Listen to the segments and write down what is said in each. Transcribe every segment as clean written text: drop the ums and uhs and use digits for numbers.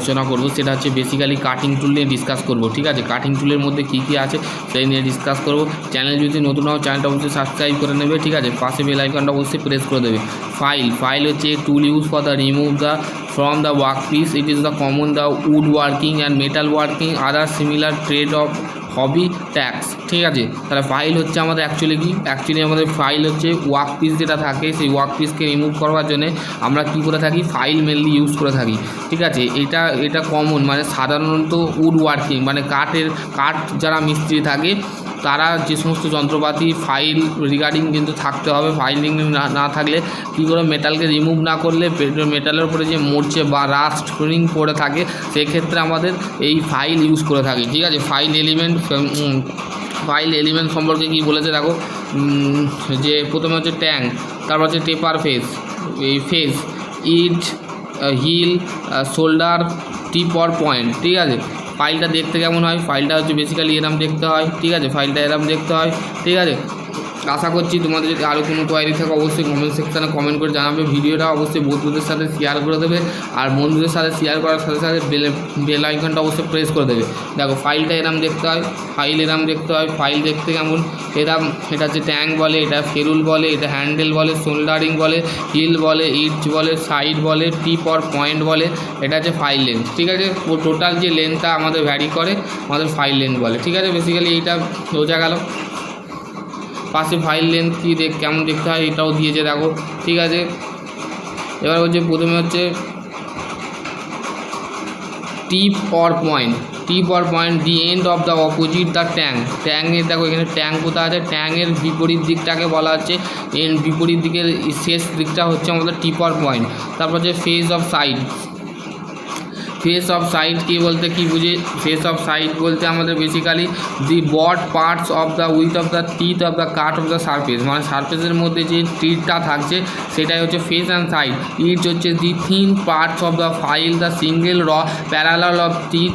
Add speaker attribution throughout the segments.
Speaker 1: আলোচনা করব সেটা হচ্ছে বেসিক্যালি কাটিং টুল নিয়ে ডিসকাস করব। ঠিক আছে, কাটিং টুলের মধ্যে কী কী আছে সেই নিয়ে ডিসকাস করব। চ্যানেল যদি নতুন হও চ্যানেলটা অবশ্যই সাবস্ক্রাইব করে নেবে। ঠিক আছে, পাশে বেল আইকনটা অবশ্যই প্রেস করে দেবে। ফাইল হচ্ছে টুল use for the remove the from the workpiece. It is the common the woodworking and metal working other similar trade of hobby tax. ঠিক আছে, তাহলে ফাইল হচ্ছে আমাদের অ্যাকচুয়ালি আমাদের ফাইল হচ্ছে ওয়ার্কপিস যেটা থাকে সেই ওয়ার্কপিসকে রিমুভ করবার জন্য আমরা কী করে থাকি, ফাইল মেনলি ইউজ করে থাকি। ঠিক আছে, এটা কমন, মানে সাধারণত উড ওয়ার্কিং মানে কাঠ যারা মিস্ত্রি থাকে তারা যে সমস্ত যন্ত্রপাতি ফাইল রিগার্ডিং কিন্তু থাকতে হবে। ফাইলিং না থাকলে কী করে মেটালকে রিমুভ না করলে মেটালের উপরে যে মরচে বা রাস্ট পড়ে থাকে সেক্ষেত্রে আমাদের এই ফাইল ইউজ করে থাকি। ঠিক আছে, ফাইল এলিমেন্ট সম্পর্কে কী বলেছে দেখো, যে প্রথমে হচ্ছে ট্যাঙ্ক, তারপর হচ্ছে taper face edge heel shoulder tip or point. ঠিক আছে, ফাইলটা দেখতে কেমন হয়, ফাইলটা হচ্ছে বেসিক্যালি এরম দেখতে হয়। ঠিক আছে, ফাইলটা এরম দেখতে হয়। ঠিক আছে, আশা করছি তোমাদের যদি আরও কোনো কোয়ারি থাকে অবশ্যই কমেন্ট সেকশানে কমেন্ট করে জানাবে। ভিডিওটা অবশ্যই বন্ধুদের সাথে শেয়ার করে দেবে, আর বন্ধুদের সাথে শেয়ার করার সাথে সাথে বেল আইকনটা অবশ্যই প্রেস করে দেবে। দেখো ফাইলটা এরম দেখতে হয়, ফাইল দেখতে কেমন এটা হচ্ছে ট্যাঙ্ক বলে, এটা ফেরুল বলে, এটা হ্যান্ডেল বলে, শোল্ডারিং বলে, হিল বলে, ইট বলে, সাইড বলে, টিপ অর পয়েন্ট বলে। এটা হচ্ছে ফাইল লেন্থ। ঠিক আছে, টোটাল যে লেন্থটা আমাদের ভ্যারি করে আমাদের ফাইল লেন্থ বলে। ঠিক আছে, বেসিক্যালি এইটা বোঝা গেল। পাশে ফাইল লেন্থ কেমন দেখতে হয় এটাও দিয়েছে দেখো। ঠিক আছে, এবার হচ্ছে প্রথমে হচ্ছে tip or point the end of the opposite the ট্যাঙ্কের দেখো এখানে ট্যাঙ্ক কোথায় আছে, ট্যাঙ্কের বিপরীত দিকটাকে বলা হচ্ছে বিপরীত দিকের শেষ দিকটা হচ্ছে আমাদের টিপ অর পয়েন্ট। তারপর হচ্ছে ফেস অফ সাইড কী বলতে কী বুঝে, ফেস অফ সাইড বলতে আমাদের basically the broad parts of the with of the teeth of the cut of the surface, মানে সারফেসের মধ্যে যে টিথটা থাকছে সেটাই হচ্ছে ফেস অ্যান্ড সাইড। ইটস হচ্ছে the thin parts of the file the single parallel of teeth,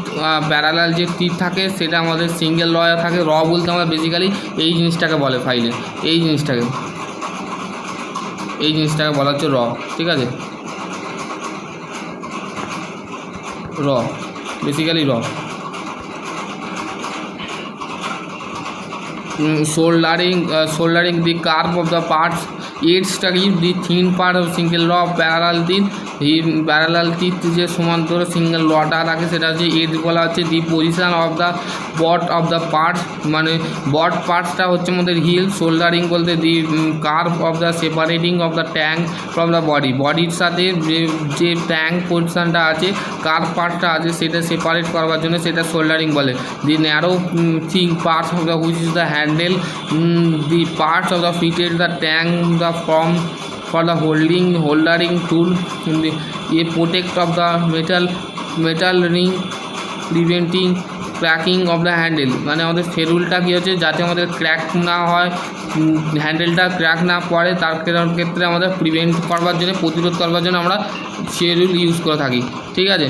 Speaker 1: parallel যে teeth থাকে সেটা আমাদের সিঙ্গেল থাকে। বলতে আমরা বেসিক্যালি এই জিনিসটাকে বলে ফাইলে, এই জিনিসটাকে বলা হচ্ছে ঠিক আছে, basically soldering the curve of the parts, aids to give the thin part of single parallel teeth যে সমান্তর সিঙ্গেল লটা থাকে সেটা হচ্ছে এড বলা হচ্ছে। The position of the butt of the parts, মানে বট পার্টসটা হচ্ছে আমাদের হিল। শোল্ডারিং বলতে the curve of the separating of the tang from the বডির সাথে যে ট্যাঙ্ক পজিশনটা আছে, কার্ভ পার্টটা আছে সেটা সেপারেট করবার জন্য সেটা শোল্ডারিং বলে। The narrow thing parts of the which is the handle, the parts of the fitted the tang the form for the holdering tool in the protect of the metal ring preventing cracking of the handle, মানে আমাদের ফেরুলটা কী হচ্ছে যাতে আমাদের crack না হয়, হ্যান্ডেলটা crack না পড়ে তার ক্ষেত্রে আমাদের প্রতিরোধ করবার জন্য আমরা ফেরুল ইউজ করে থাকি। ঠিক আছে,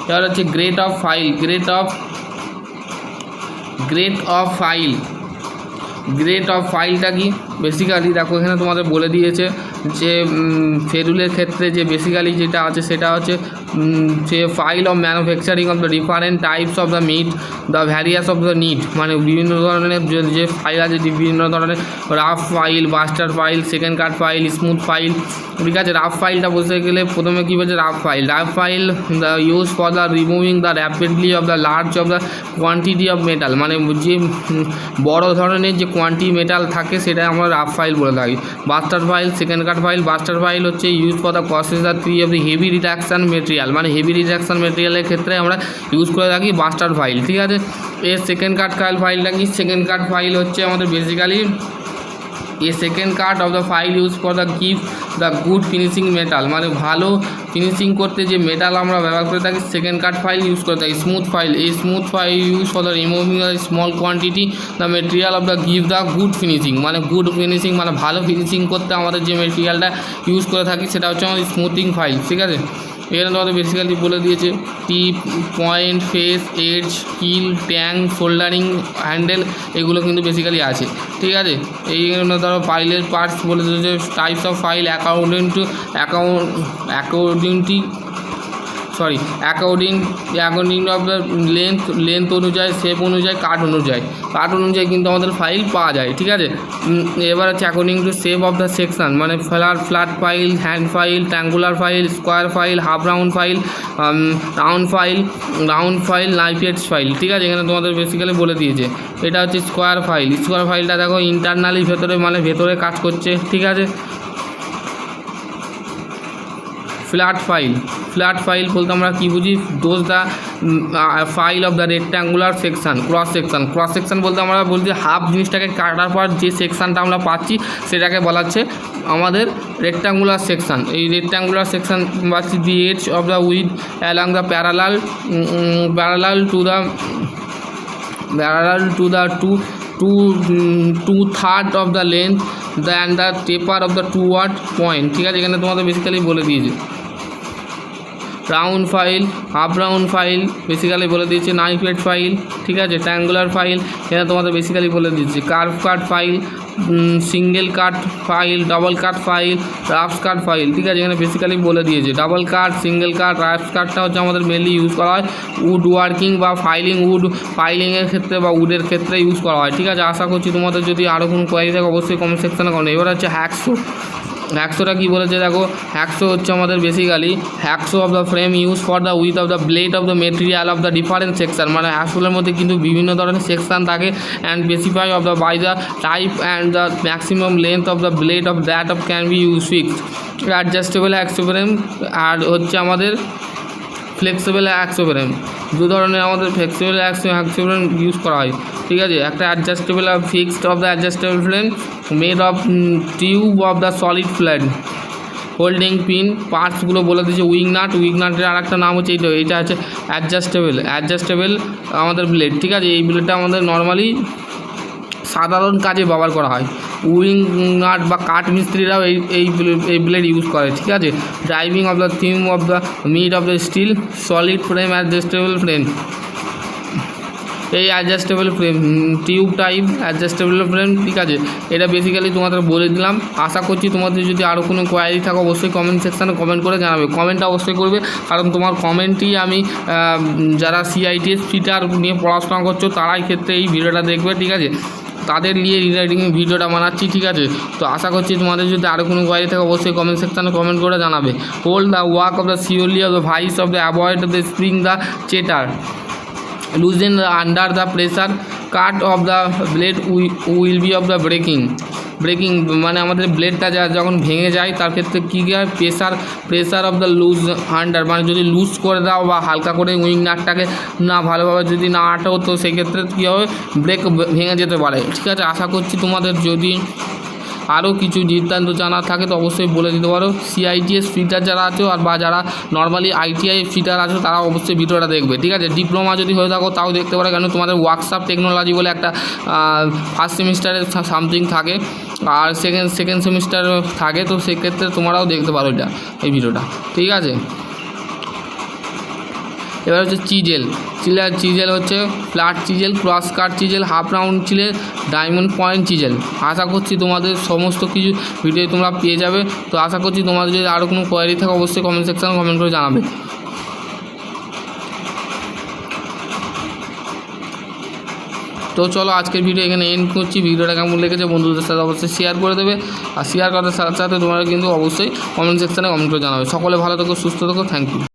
Speaker 1: এবার হচ্ছে গ্রেড অফ ফাইলটা কি, বেসিক্যালি দেখো এখানে তোমাদের বলে দিয়েছে যে ফেরুলের ক্ষেত্রে যে বেসিক্যালি যেটা আছে সেটা হচ্ছে যে file of manufacturing of the different types of the meet the various of the need, মানে বিভিন্ন ধরনের যে ফাইল আছে বিভিন্ন ধরনের rough file, bastard file, second cut file, smooth file. ঠিক আছে, রাফ ফাইলটা বলতে গেলে প্রথমে কী বলছে, rough file the use for the removing the rapidly of the large of the quantity of metal, মানে যে বড় ধরনের যে কোয়ান্টিটি মেটাল থাকে সেটা আমরা রাফ ফাইল বলে থাকি। Buster file, second cut file. Bastard file হচ্ছে use for the process the 3 of the heavy reduction material, মানে হেভি রিডাকশান মেটেরিয়ালের ক্ষেত্রে আমরা ইউজ করে থাকি বাস্টার ফাইল। ঠিক আছে, এর সেকেন্ড কাট ফাইলটা কি, সেকেন্ড কাট ফাইল হচ্ছে আমাদের basically second cut of the file use for the give the good finishing metal, মানে ভালো ফিনিশিং করতে যে মেটাল আমরা ব্যবহার করে থাকি সেকেন্ড কাট ফাইল ইউজ করে থাকি। Smooth file use for the removing the small quantity the material of the give the good finishing, মানে ভালো ফিনিশিং করতে আমাদের যে মেটেরিয়ালটা ইউজ করে থাকি সেটা হচ্ছে আমাদের স্মুথিং ফাইল। ঠিক আছে, এখানে তোমাদের বেসিক্যালি বলে দিয়েছে tip, point, face, edge, heel, tang, shouldering, handle, এগুলো কিন্তু বেসিক্যালি আছে। ঠিক আছে, এইগুলো ধরো ফাইলের পার্টস বলে দিয়েছে। Types of file according according of the length অনুযায়ী, শেপ অনুযায়ী, কাট অনুযায়ী কিন্তু আমাদের ফাইল পাওয়া যায়। ঠিক আছে, এবার হচ্ছে according to shape of the section, মানে flat file, hand file, triangular file, square file, half round file, round file, knife edge file. ঠিক আছে, এখানে তোমাদের বেসিক্যালি বলে দিয়েছে। এটা হচ্ছে স্কোয়ার ফাইলটা দেখো ইন্টারনালি ভেতরে, মানে ভেতরে কাজ করছে। ঠিক আছে, ফ্ল্যাট ফাইল বলতে আমরা কী বুঝি? Those the file of the rectangular section, cross section বলতে আমরা বলছি হাফ জিনিসটাকে কাটার পর যে সেকশানটা আমরা পাচ্ছি সেটাকে বলা হচ্ছে আমাদের রেক্ট্যাঙ্গুলার সেকশন। এই রেক্ট্যাঙ্গুলার সেকশন পাচ্ছি the edge of the with along the parallel to the two third of the length and the taper of the toward point. ঠিক আছে, এখানে তোমাদের বেসিক্যালি বলে দিয়েছে। Round file, half round file basically বলে দিয়েছে। নাইফেট file, ঠিক আছে, ট্রায়াঙ্গুলার ফাইল এখানে তোমাদের বেসিক্যালি বলে দিয়েছে। Curve cut file, single cut file, double cut file, rough cut file. ঠিক আছে, এখানে বেসিক্যালি বলে দিয়েছে। Double cut, single cut, rough কাটটা হচ্ছে আমাদের মেনলি ইউজ করা হয় উড ওয়ার্কিং বা ফাইলিংয়ের ক্ষেত্রে বা উডের ক্ষেত্রে ইউজ করা হয়। ঠিক আছে, আশা করছি তোমাদের যদি আরও কোনো কোয়ারি থাকে অবশ্যই কমেন্ট সেকশনে কমেন্ট। এবার হচ্ছে হ্যাকসোটা কী বলেছে দেখো, হ্যাকসো হচ্ছে আমাদের basically hacksaw of the frame use for the with of the blade of the material of the different section, মানে হ্যাকসোলের মধ্যে কিন্তু বিভিন্ন ধরনের সেকশন থাকে and specify of the by the type and the maximum length of the blade of that of can be use fixed. Adjustable hacksaw frame আর হচ্ছে আমাদের ফ্লেক্সিবল হ্যাকসো ফ্রেম। দু ধরনের আমাদের ফ্লেক্সিবল হ্যাকসো ফ্রেম ইউজ করা হয়। ঠিক আছে, একটা অ্যাডজাস্টেবল আর fixed of the adjustable frame made of tube of the solid flat holding pin পার্টসগুলো বলে দিয়েছে। উইংনাটের আর একটা নাম হচ্ছে এইটা হচ্ছে অ্যাডজাস্টেবল আমাদের ব্লেড। ঠিক আছে, এই ব্লেডটা আমাদের নর্মালি সাধারণ কাজে ব্যবহার করা হয়। উইং নাট বা কাঠ মিস্ত্রিরাও এই ব্লেড ইউজ করে। ঠিক আছে, driving of the theme of the mid of the steel solid frame adjustable frame. এই adjustable frame tube type adjustable frame. ঠিক আছে, এটা বেসিক্যালি তোমাদের বলে দিলাম। আশা করছি তোমাদের যদি আরও কোনো কোয়ারি থাকে অবশ্যই কমেন্ট সেকশানে কমেন্ট করে জানাবে। কমেন্টটা অবশ্যই করবে, কারণ তোমার কমেন্টই আমি যারা CITS ফিটার নিয়ে পড়াশোনা করছো তারাই ক্ষেত্রে এই ভিডিওটা দেখবে। ঠিক আছে, তাদের নিয়ে রিগার্ডিং ভিডিওটা বানাচ্ছি। ঠিক আছে, তো আশা করছি তোমাদের যদি আরও কোনো কোয়ারি থাকে অবশ্যই কমেন্ট সেকশানে কমেন্ট করে জানাবে। Hold the work of the surely of the vice of the avoid the spring the chatter loosen under the pressure cut of the blade will be of the breaking মানে আমাদের ব্লেডটা যখন ভেঙে যায় তার ক্ষেত্রে কী হয়, pressure of the loose under, মানে যদি লুজ করে দাও বা হালকা করে উইং নাটটাকে না ভালোভাবে যদি না আটাও তো সেক্ষেত্রে কী হবে, ব্রেক ভেঙে যেতে পারে। ঠিক আছে, আশা করছি তোমাদের যদি আরও কিছু নির্ধারিত জানা থাকে তো অবশ্যই বলে দিতে পারো। CITS ফিটার যারা আছো আর বা যারা নর্মালি ITI ফিটার আছো তারা অবশ্যই ভিডিওটা দেখবে। ঠিক আছে, ডিপ্লোমা যদি হয়ে থাকো তাও দেখতে পারো, কেন তোমাদের ওয়ার্কশপ টেকনোলজি বলে একটা ফার্স্ট সেমিস্টারের সামথিং থাকে আর সেকেন্ড সেমিস্টার থাকে, তো সেক্ষেত্রে তোমরাও দেখতে পারো এই ভিডিওটা। ঠিক আছে, এবার হচ্ছে চিজেল হচ্ছে flat chisel, cross cut chisel, half round chisel, diamond point chisel. আশা করছি তোমাদের সমস্ত কিছু ভিডিও তোমরা পেয়ে যাবে। তো আশা করছি তোমাদের যদি আরও কোনো কোয়ারি থাকে অবশ্যই কমেন্ট সেকশানে কমেন্ট করে জানাবে। তো চলো আজকের ভিডিও এখানে এন্ড করছি। ভিডিওটা কেমন লেগেছে বন্ধুদের সাথে অবশ্যই শেয়ার করে দেবে, আর শেয়ার করার সাথে সাথে তোমরা কিন্তু অবশ্যই কমেন্ট সেকশানে কমেন্ট করে জানাবে। সকলে ভালো থেকো, সুস্থ থেকো, থ্যাংক ইউ।